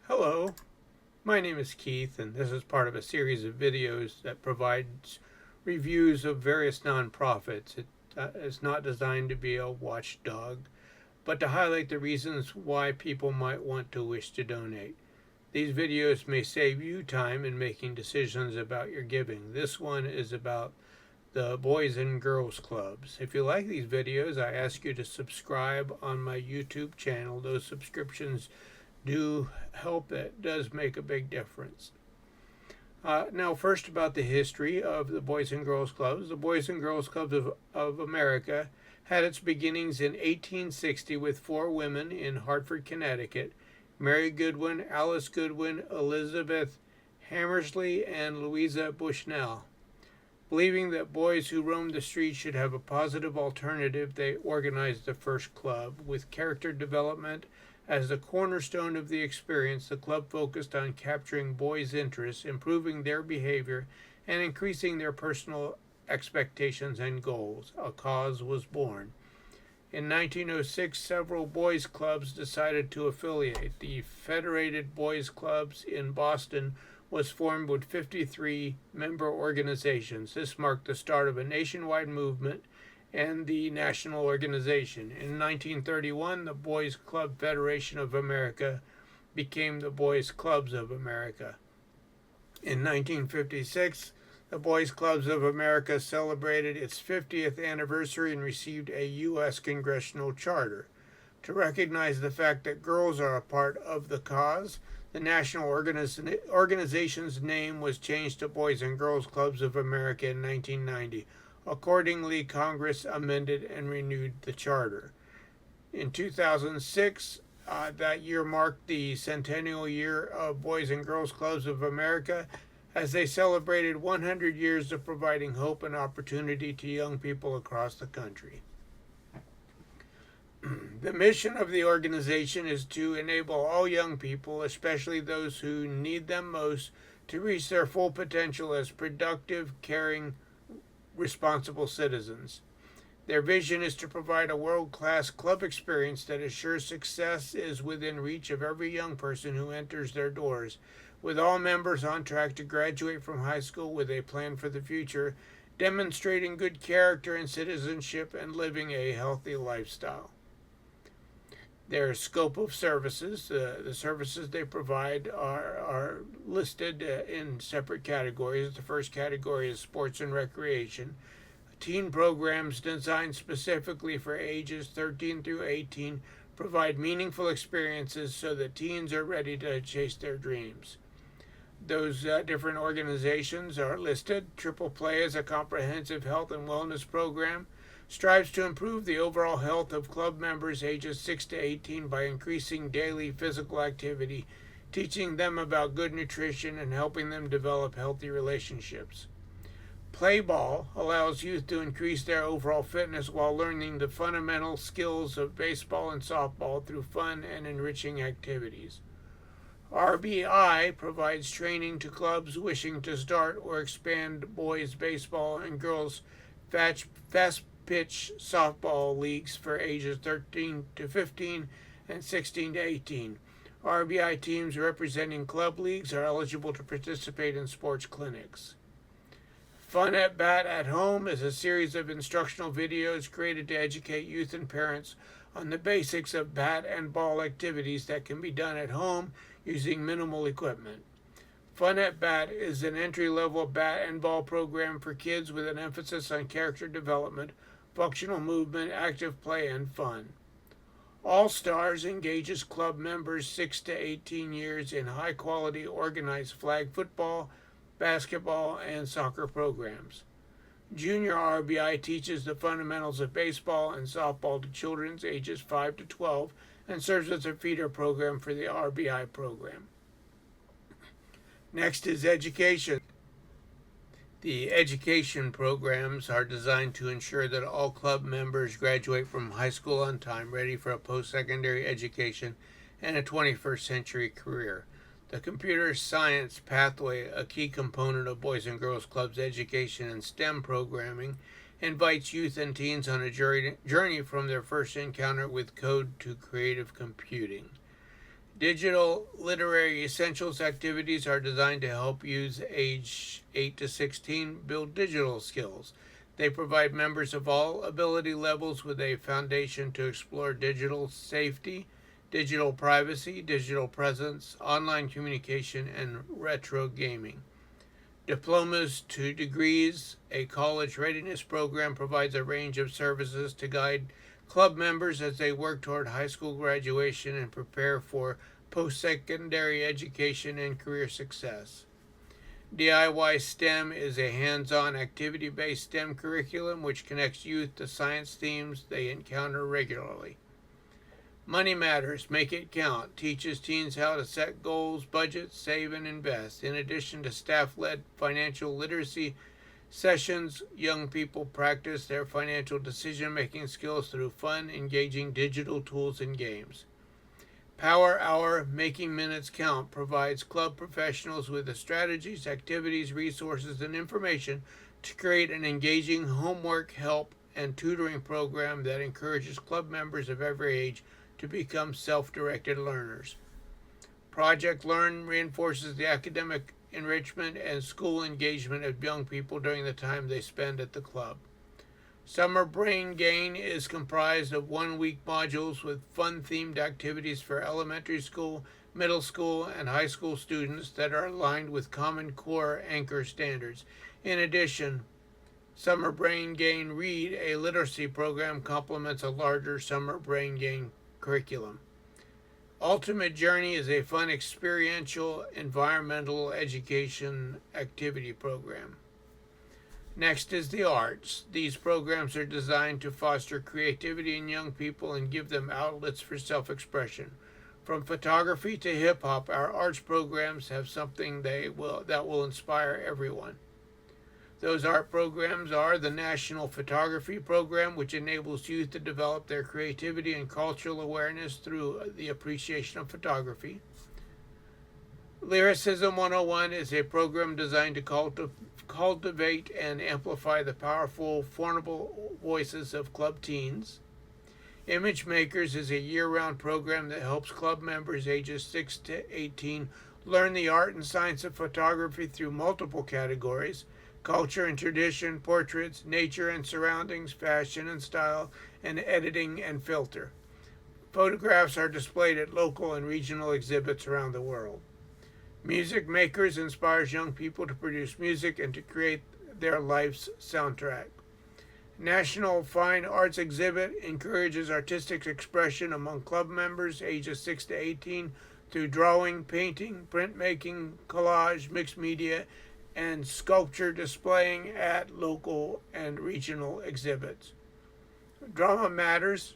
Hello, my name is Keith, and this is part of a series of videos that provides reviews of various nonprofits. It is not designed to be a watchdog, but to highlight the reasons why people might want to wish to donate. These videos may save you time in making decisions about your giving. This one is about the Boys and Girls Clubs. If you like these videos, I ask you to subscribe on my YouTube channel. Those subscriptions do help. It does make a big difference. Now, first about the history of the Boys and Girls Clubs. The Boys and Girls Clubs of America had its beginnings in 1860 with four women in Hartford, Connecticut: Mary Goodwin, Alice Goodwin, Elizabeth Hammersley, and Louisa Bushnell. Believing that boys who roamed the streets should have a positive alternative, they organized the first club. With character development as the cornerstone of the experience, the club focused on capturing boys' interests, improving their behavior, and increasing their personal expectations and goals. A cause was born. In 1906, several boys' clubs decided to affiliate. The Federated Boys Clubs in Boston was formed with 53 member organizations. This marked the start of a nationwide movement and the national organization. In 1931, the Boys Club Federation of America became the Boys Clubs of America. In 1956, the Boys Clubs of America celebrated its 50th anniversary and received a U.S. congressional charter. To recognize the fact that girls are a part of the cause, the national organization's name was changed to Boys and Girls Clubs of America in 1990. Accordingly, Congress amended and renewed the charter. In 2006, that year marked the centennial year of Boys and Girls Clubs of America, as they celebrated 100 years of providing hope and opportunity to young people across the country. The mission of the organization is to enable all young people, especially those who need them most, to reach their full potential as productive, caring, responsible citizens. Their vision is to provide a world-class club experience that assures success is within reach of every young person who enters their doors, with all members on track to graduate from high school with a plan for the future, demonstrating good character and citizenship and living a healthy lifestyle. Their scope of services, the services they provide are listed in separate categories. The first category is sports and recreation. Teen programs designed specifically for ages 13 through 18 provide meaningful experiences so that teens are ready to chase their dreams. Those different organizations are listed. Triple Play is a comprehensive health and wellness program, strives to improve the overall health of club members ages 6 to 18 by increasing daily physical activity, teaching them about good nutrition, and helping them develop healthy relationships. Play Ball allows youth to increase their overall fitness while learning the fundamental skills of baseball and softball through fun and enriching activities. RBI provides training to clubs wishing to start or expand boys baseball and girls fast pitch softball leagues for ages 13 to 15 and 16 to 18. RBI teams representing club leagues are eligible to participate in sports clinics. Fun at Bat at Home is a series of instructional videos created to educate youth and parents on the basics of bat and ball activities that can be done at home using minimal equipment. Fun at Bat is an entry-level bat and ball program for kids with an emphasis on character development, functional movement, active play, and fun. All Stars engages club members 6 to 18 years in high-quality organized flag football, basketball, and soccer programs. Junior RBI teaches the fundamentals of baseball and softball to children ages 5 to 12 and serves as a feeder program for the RBI program. Next is education. The education programs are designed to ensure that all club members graduate from high school on time, ready for a post-secondary education and a 21st century career. The computer science pathway, a key component of Boys and Girls Clubs education and STEM programming, invites youth and teens on a journey from their first encounter with code to creative computing. Digital literary essentials activities are designed to help youth age 8 to 16 build digital skills. They provide members of all ability levels with a foundation to explore digital safety, digital privacy, digital presence, online communication, and retro gaming. Diplomas to degrees, a college readiness program provides a range of services to guide club members as they work toward high school graduation and prepare for post secondary education and career success. DIY STEM is a hands on activity based STEM curriculum which connects youth to science themes they encounter regularly. Money Matters, Make It Count teaches teens how to set goals, budget, save, and invest. In addition to staff led financial literacy sessions, young people practice their financial decision making skills through fun, engaging digital tools and games. Power Hour, Making Minutes Count provides club professionals with the strategies, activities, resources, and information to create an engaging homework, help, and tutoring program that encourages club members of every age to become self-directed learners. Project Learn reinforces the academic enrichment and school engagement of young people during the time they spend at the club. Summer Brain Gain is comprised of 1 week modules with fun-themed activities for elementary school, middle school, and high school students that are aligned with Common Core anchor standards. In addition, Summer Brain Gain Read, a literacy program, complements a larger Summer Brain Gain curriculum. Ultimate Journey is a fun experiential environmental education activity program. Next is the arts. These programs are designed to foster creativity in young people and give them outlets for self-expression. From photography to hip hop, our arts programs have something that will inspire everyone. Those art programs are the National Photography Program, which enables youth to develop their creativity and cultural awareness through the appreciation of photography. Lyricism 101 is a program designed to cultivate and amplify the powerful, formidable voices of club teens. Image Makers is a year-round program that helps club members ages 6 to 18 learn the art and science of photography through multiple categories: culture and tradition, portraits, nature and surroundings, fashion and style, and editing and filter. Photographs are displayed at local and regional exhibits around the world. Music Makers inspires young people to produce music and to create their life's soundtrack. National Fine Arts Exhibit encourages artistic expression among club members ages 6 to 18 through drawing, painting, printmaking, collage, mixed media, and sculpture displaying at local and regional exhibits. Drama Matters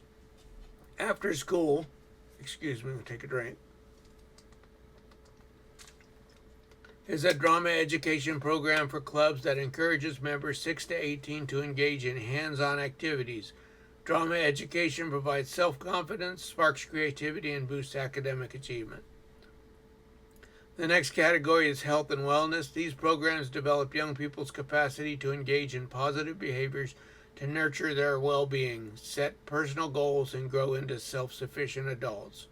After School, we'll take a drink, is a drama education program for clubs that encourages members 6 to 18 to engage in hands-on activities. Drama education provides self-confidence, sparks creativity, and boosts academic achievement. The next category is health and wellness. These programs develop young people's capacity to engage in positive behaviors to nurture their well-being, set personal goals, and grow into self-sufficient adults.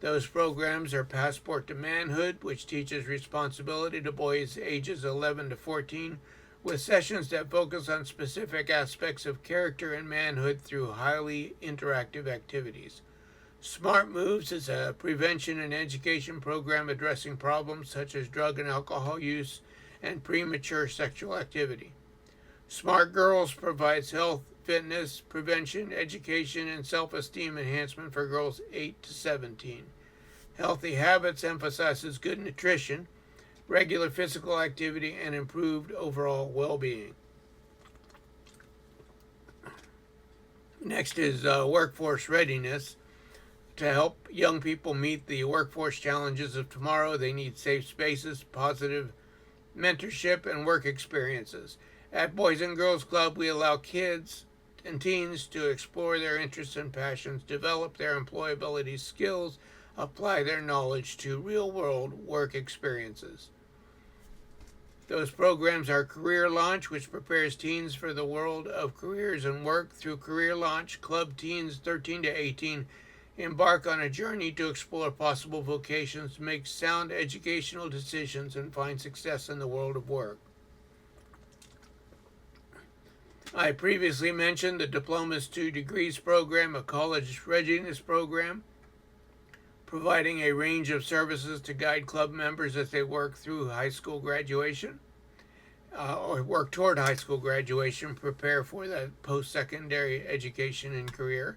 Those programs are Passport to Manhood, which teaches responsibility to boys ages 11 to 14, with sessions that focus on specific aspects of character and manhood through highly interactive activities. Smart Moves is a prevention and education program addressing problems such as drug and alcohol use and premature sexual activity. Smart Girls provides health, fitness, prevention, education, and self-esteem enhancement for girls 8 to 17. Healthy Habits emphasizes good nutrition, regular physical activity, and improved overall well-being. Next is Workforce Readiness. To help young people meet the workforce challenges of tomorrow, they need safe spaces, positive mentorship, and work experiences. At Boys and Girls Club, we allow kids and teens to explore their interests and passions, develop their employability skills, apply their knowledge to real-world work experiences. Those programs are Career Launch, which prepares teens for the world of careers and work through Career Launch. Club teens 13 to 18 embark on a journey to explore possible vocations, make sound educational decisions, and find success in the world of work. I previously mentioned the Diplomas to Degrees program, a college readiness program, providing a range of services to guide club members as they work through high school graduation, or work toward high school graduation, prepare for the post-secondary education and career.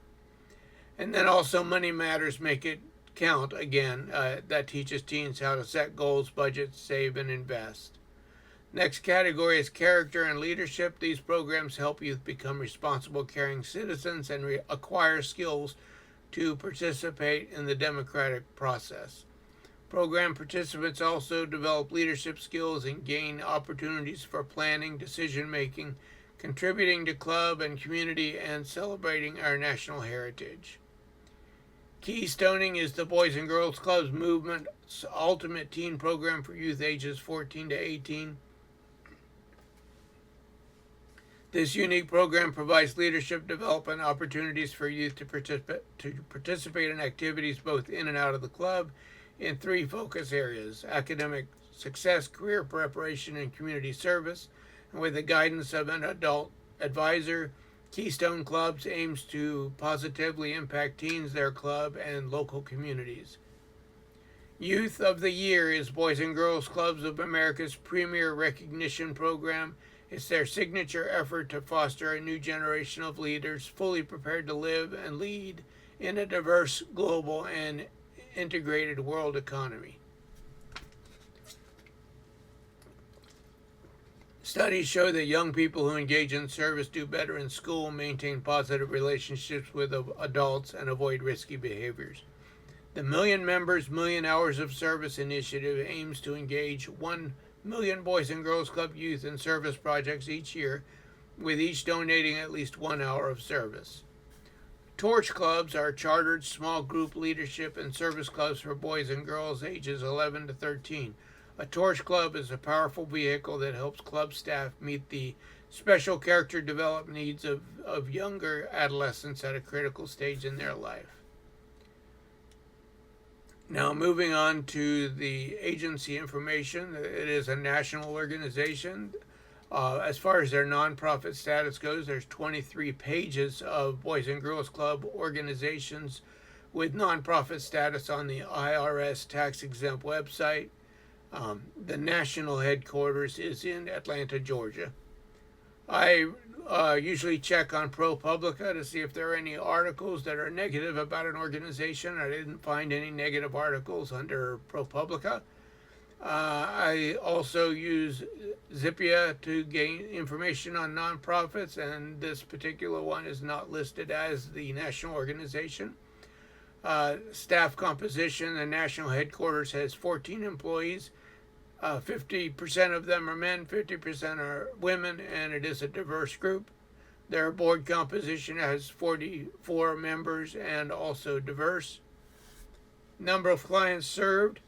And then also Money Matters, Make It Count, again, that teaches teens how to set goals, budget, save, and invest. Next category is character and leadership. These programs help youth become responsible, caring citizens and acquire skills to participate in the democratic process. Program participants also develop leadership skills and gain opportunities for planning, decision making, contributing to club and community, and celebrating our national heritage. Keystoning is the Boys and Girls Clubs movement's ultimate teen program for youth ages 14 to 18. This unique program provides leadership development opportunities for youth to participate in activities both in and out of the club in three focus areas: academic success, career preparation, and community service. And with the guidance of an adult advisor, Keystone Clubs aims to positively impact teens, their club, and local communities. Youth of the Year is Boys and Girls Clubs of America's premier recognition program. It's their signature effort to foster a new generation of leaders fully prepared to live and lead in a diverse, global, and integrated world economy. Studies show that young people who engage in service do better in school, maintain positive relationships with adults, and avoid risky behaviors. The Million Members, Million Hours of Service initiative aims to engage 1 million Boys and Girls Club youth in service projects each year, with each donating at least 1 hour of service. Torch Clubs are chartered small group leadership and service clubs for boys and girls ages 11 to 13. A Torch Club is a powerful vehicle that helps club staff meet the special character development needs of younger adolescents at a critical stage in their life. Now, moving on to the agency information. It is a national organization. As far as their nonprofit status goes, there's 23 pages of Boys and Girls Club organizations with nonprofit status on the IRS tax-exempt website. The national headquarters is in Atlanta, Georgia. I usually check on ProPublica to see if there are any articles that are negative about an organization. I didn't find any negative articles under ProPublica. I also use Zippia to gain information on nonprofits, and this particular one is not listed as the national organization. Staff composition: the national headquarters has 14 employees. 50% of them are men, 50% are women, and it is a diverse group. Their board composition has 44 members and also diverse. Number of clients served.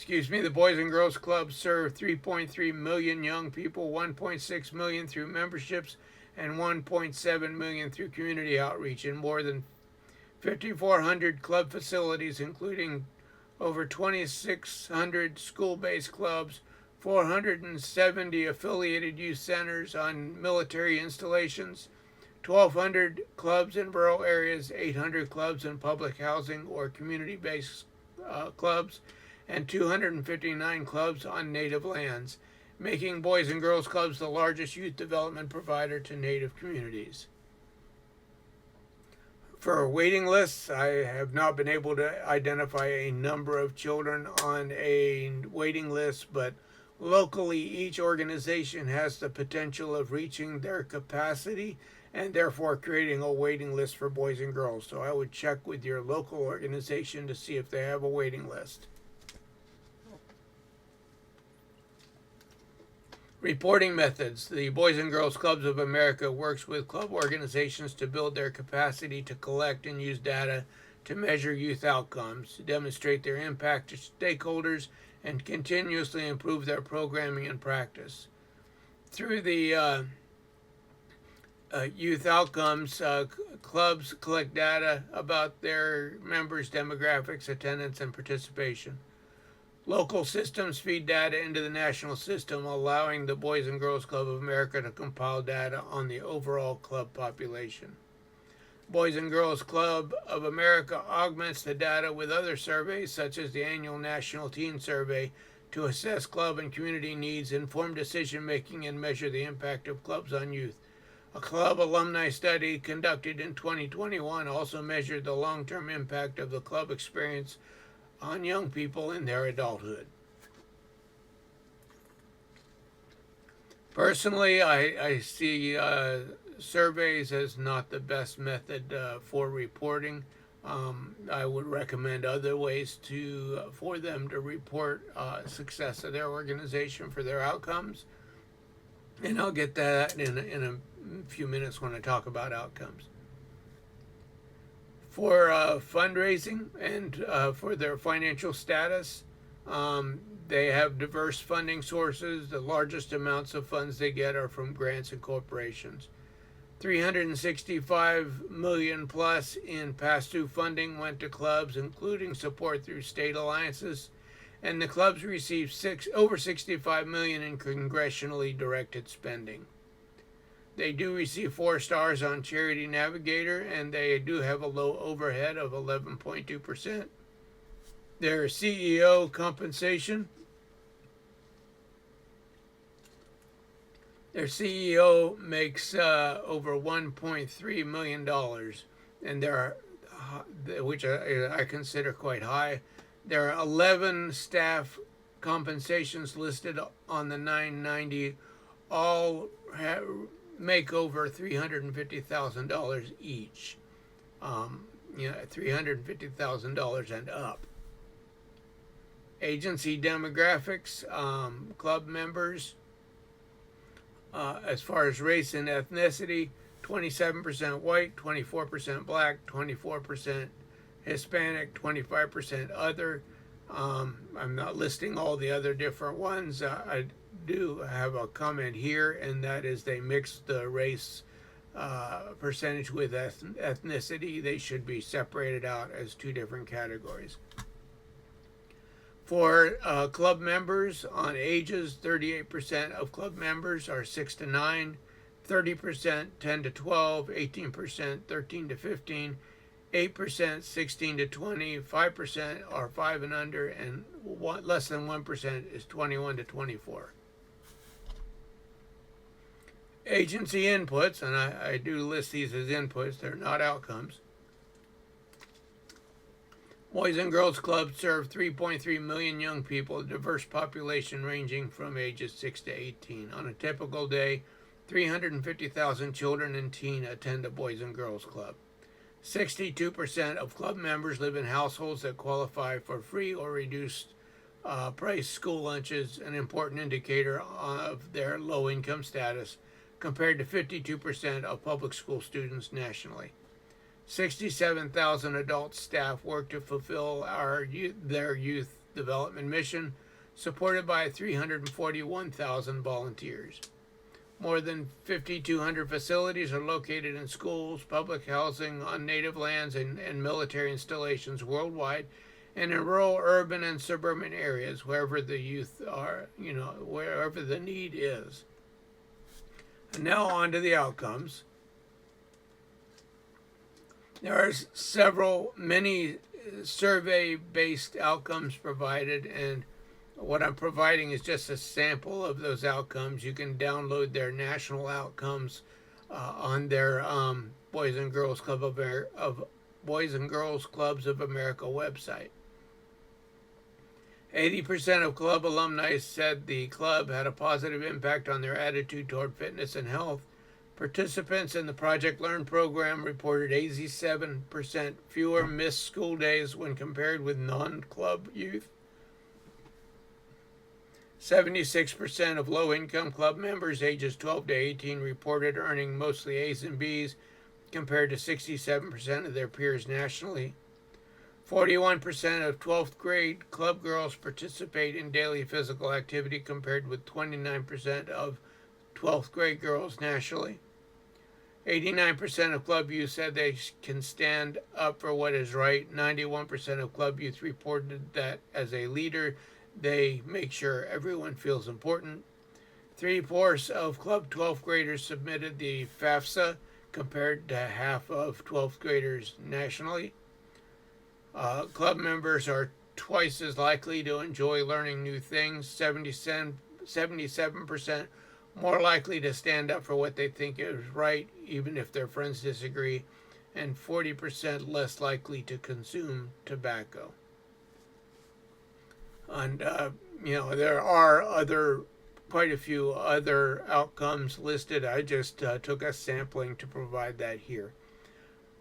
The Boys and Girls Club serve 3.3 million young people, 1.6 million through memberships, and 1.7 million through community outreach in more than 5,400 club facilities, including over 2,600 school-based clubs, 470 affiliated youth centers on military installations, 1,200 clubs in rural areas, 800 clubs in public housing or community-based clubs, and 259 clubs on native lands, making Boys and Girls Clubs the largest youth development provider to native communities. For waiting lists, I have not been able to identify a number of children on a waiting list, but locally each organization has the potential of reaching their capacity and therefore creating a waiting list for boys and girls. So I would check with your local organization to see if they have a waiting list. Reporting methods. The Boys and Girls Clubs of America works with club organizations to build their capacity to collect and use data to measure youth outcomes, demonstrate their impact to stakeholders, and continuously improve their programming and practice. Through the Youth outcomes. Clubs collect data about their members' demographics, attendance, and participation. Local systems feed data into the national system, allowing the Boys and Girls Club of America to compile data on the overall club population. Boys and Girls Club of America augments the data with other surveys, such as the annual National Teen Survey, to assess club and community needs, inform decision making, and measure the impact of clubs on youth. A club alumni study conducted in 2021 also measured the long term impact of the club experience on young people in their adulthood. Personally, I see surveys as not the best method for reporting. I would recommend other ways for them to report success of their organization for their outcomes, and I'll get that in a few minutes when I talk about outcomes. For fundraising and for their financial status, they have diverse funding sources. The largest amounts of funds they get are from grants and corporations. 365 million plus in past due funding went to clubs, including support through state alliances, and the clubs received over 65 million in congressionally directed spending. They do receive 4 stars on Charity Navigator, and they do have a low overhead of 11.2%. Their CEO compensation. Their CEO makes over $1.3 million, and which I consider quite high. There are 11 staff compensations listed on the 990. All make over $350,000 each. $350,000 and up. Agency demographics, club members, as far as race and ethnicity, 27% white, 24% black, 24% Hispanic, 25% other. I'm not listing all the other different ones. I do have a comment here, and that is they mix the race percentage with ethnicity. They should be separated out as 2 different categories. For club members on ages, 38% of club members are 6 to 9, 30% 10 to 12, 18% 13 to 15, 8% 16 to 20, 5% are 5 and under, and less than 1% is 21 to 24. Agency inputs, and I do list these as inputs, they're not outcomes. Boys and Girls Clubs serve 3.3 million young people, a diverse population ranging from ages 6 to 18. On a typical day, 350,000 children and teens attend a Boys and Girls Club. 62% of club members live in households that qualify for free or reduced price school lunches, an important indicator of their low income status, compared to 52% of public school students nationally. 67,000 adult staff work to fulfill their youth development mission, supported by 341,000 volunteers. More than 5,200 facilities are located in schools, public housing, on native lands, and military installations worldwide, and in rural, urban, and suburban areas, wherever the youth are, wherever the need is. And now on to the outcomes. There are many survey-based outcomes provided, and what I'm providing is just a sample of those outcomes. You can download their national outcomes on their Boys and Girls Clubs of America website. 80% of club alumni said the club had a positive impact on their attitude toward fitness and health. Participants in the Project Learn program reported 87% fewer missed school days when compared with non-club youth. 76% of low-income club members ages 12 to 18 reported earning mostly A's and B's, compared to 67% of their peers nationally. 41% of 12th grade club girls participate in daily physical activity, compared with 29% of 12th grade girls nationally. 89% of club youth said they can stand up for what is right. 91% of club youth reported that as a leader, they make sure everyone feels important. 3/4 of club 12th graders submitted the FAFSA, compared to half of 12th graders nationally. Club members are twice as likely to enjoy learning new things. 77% more likely to stand up for what they think is right, even if their friends disagree, and 40% less likely to consume tobacco. And, there are quite a few other outcomes listed. I just took a sampling to provide that here.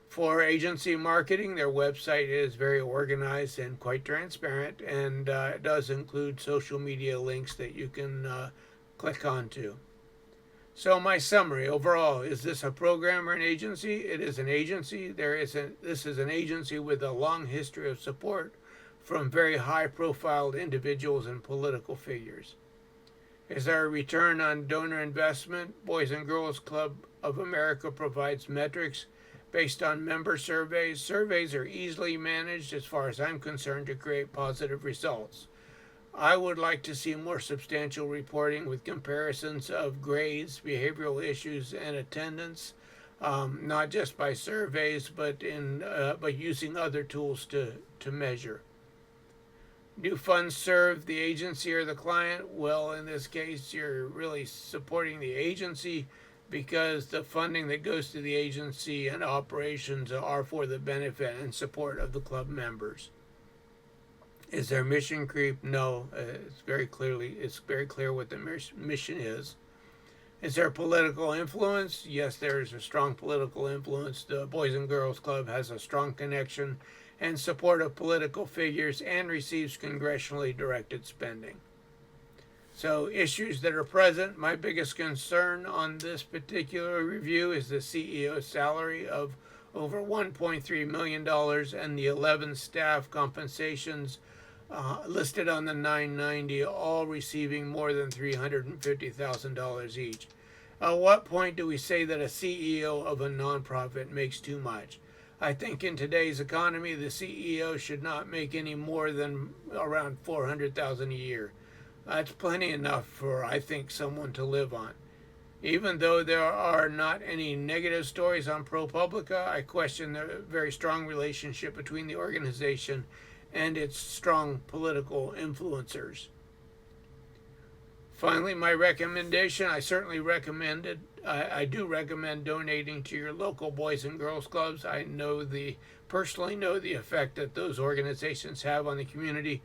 For agency marketing, their website is very organized and quite transparent, and it does include social media links that you can click onto. So my summary overall, is this a program or an agency? It is an agency. This is an agency with a long history of support from very high-profile individuals and political figures. Is there a return on donor investment? Boys and Girls Club of America provides metrics based on member surveys. Surveys are easily managed, as far as I'm concerned, to create positive results. I would like to see more substantial reporting with comparisons of grades, behavioral issues, and attendance, not just by surveys, but using other tools to measure. Do funds serve the agency or the client? Well, in this case, you're really supporting the agency, because the funding that goes to the agency and operations are for the benefit and support of the club members. Is there mission creep? No. It's very clear what the mission is. Is there political influence? Yes, there is a strong political influence. The Boys and Girls Club has a strong connection and support of political figures and receives congressionally directed spending. So, issues that are present. My biggest concern on this particular review is the CEO's salary of over $1.3 million and the 11 staff compensations listed on the 990, all receiving more than $350,000 each. At what point do we say that a CEO of a nonprofit makes too much? I think in today's economy, the CEO should not make any more than around $400,000 a year. That's plenty enough for, I think, someone to live on. Even though there are not any negative stories on ProPublica, I question the very strong relationship between the organization and its strong political influencers. Finally, my recommendation, I do recommend donating to your local Boys and Girls Clubs. I personally know the effect that those organizations have on the community.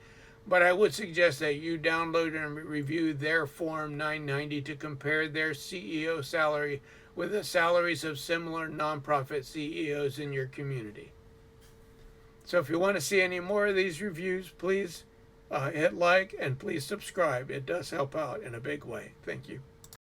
But I would suggest that you download and review their Form 990 to compare their CEO salary with the salaries of similar nonprofit CEOs in your community. So if you want to see any more of these reviews, please hit like and please subscribe. It does help out in a big way. Thank you.